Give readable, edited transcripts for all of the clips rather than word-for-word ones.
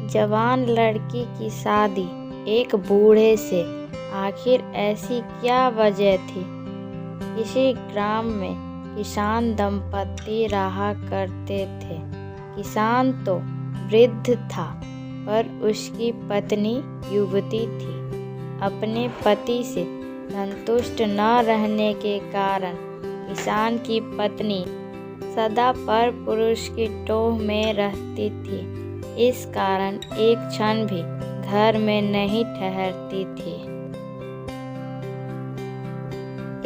जवान लड़की की शादी एक बूढ़े से, आखिर ऐसी क्या वजह थी। किसी ग्राम में किसान दंपत्ति रहा करते थे। किसान तो वृद्ध था, पर उसकी पत्नी युवती थी। अपने पति से संतुष्ट न रहने के कारण किसान की पत्नी सदा पर पुरुष की टोह में रहती थी। इस कारण एक क्षण भी घर में नहीं ठहरती थी।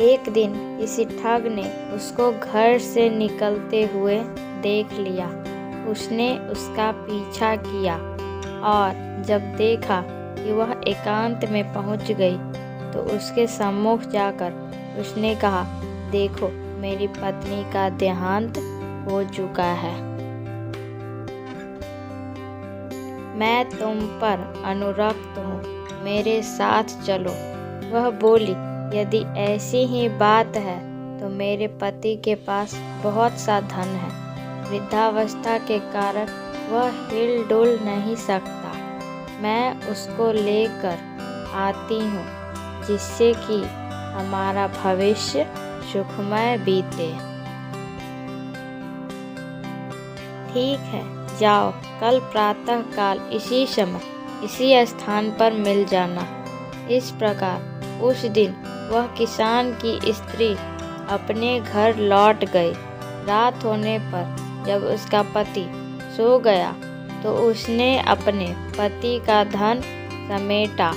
एक दिन किसी ठग ने उसको घर से निकलते हुए देख लिया। उसने उसका पीछा किया और जब देखा कि वह एकांत में पहुंच गई तो उसके सम्मुख जाकर उसने कहा, देखो, मेरी पत्नी का देहांत हो चुका है। मैं तुम पर अनुरक्त हूँ, मेरे साथ चलो। वह बोली, यदि ऐसी ही बात है तो मेरे पति के पास बहुत सा धन है। वृद्धावस्था के कारण वह हिल डुल नहीं सकता। मैं उसको लेकर आती हूँ, जिससे कि हमारा भविष्य सुखमय बीते। ठीक है, जाओ, कल प्रातः काल इसी समय इसी स्थान पर मिल जाना। इस प्रकार उस दिन वह किसान की स्त्री अपने घर लौट गई। रात होने पर जब उसका पति सो गया तो उसने अपने पति का धन समेटा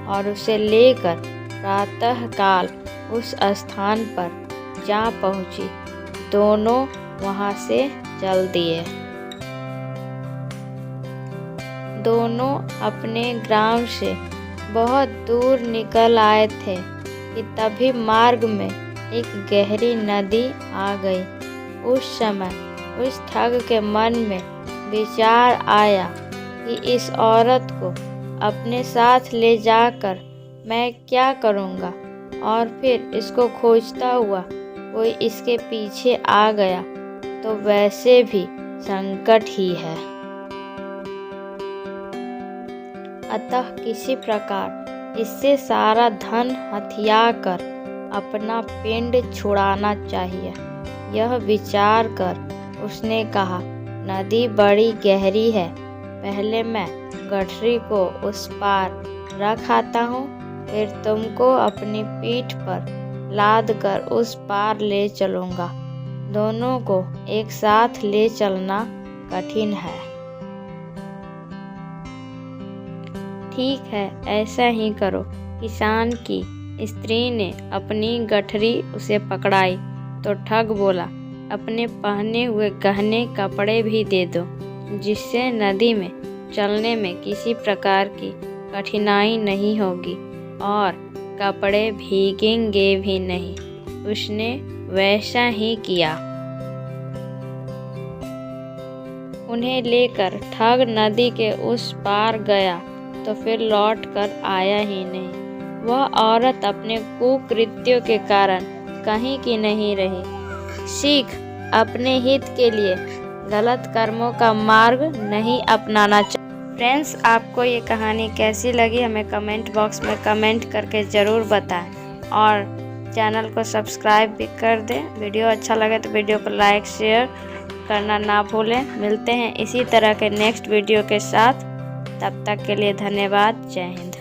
और उसे लेकर प्रातःकाल उस स्थान पर जा पहुंची। दोनों वहां से चल दिए। दोनों अपने ग्राम से बहुत दूर निकल आए थे कि तभी मार्ग में एक गहरी नदी आ गई। उस समय उस ठग के मन में विचार आया कि इस औरत को अपने साथ ले जाकर मैं क्या करूँगा, और फिर इसको खोजता हुआ कोई इसके पीछे आ गया तो वैसे भी संकट ही है। अतः किसी प्रकार इससे सारा धन हथिया कर अपना पिंड छुड़ाना चाहिए। यह विचार कर उसने कहा, नदी बड़ी गहरी है, पहले मैं गठरी को उस पार रख आता हूँ, फिर तुमको अपनी पीठ पर लाद कर उस पार ले चलूँगा। दोनों को एक साथ ले चलना कठिन है। ठीक है, ऐसा ही करो। किसान की स्त्री ने अपनी गठरी उसे पकड़ाई तो ठग बोला, अपने पहने हुए गहने कपड़े भी दे दो, जिससे नदी में चलने में किसी प्रकार की कठिनाई नहीं होगी और कपड़े भीगेंगे भी नहीं। उसने वैसा ही किया। उन्हें लेकर ठग नदी के उस पार गया तो फिर लौट कर आया ही नहीं। वह औरत अपने कुकृत्यों के कारण कहीं की नहीं रही। सीख, अपने हित के लिए गलत कर्मों का मार्ग नहीं अपनाना चाहिए। फ्रेंड्स, आपको ये कहानी कैसी लगी हमें कमेंट बॉक्स में कमेंट करके ज़रूर बताएं और चैनल को सब्सक्राइब भी कर दें। वीडियो अच्छा लगे तो वीडियो को लाइक शेयर करना ना भूलें। मिलते हैं इसी तरह के नेक्स्ट वीडियो के साथ। तब तक के लिए धन्यवाद। जय हिंद।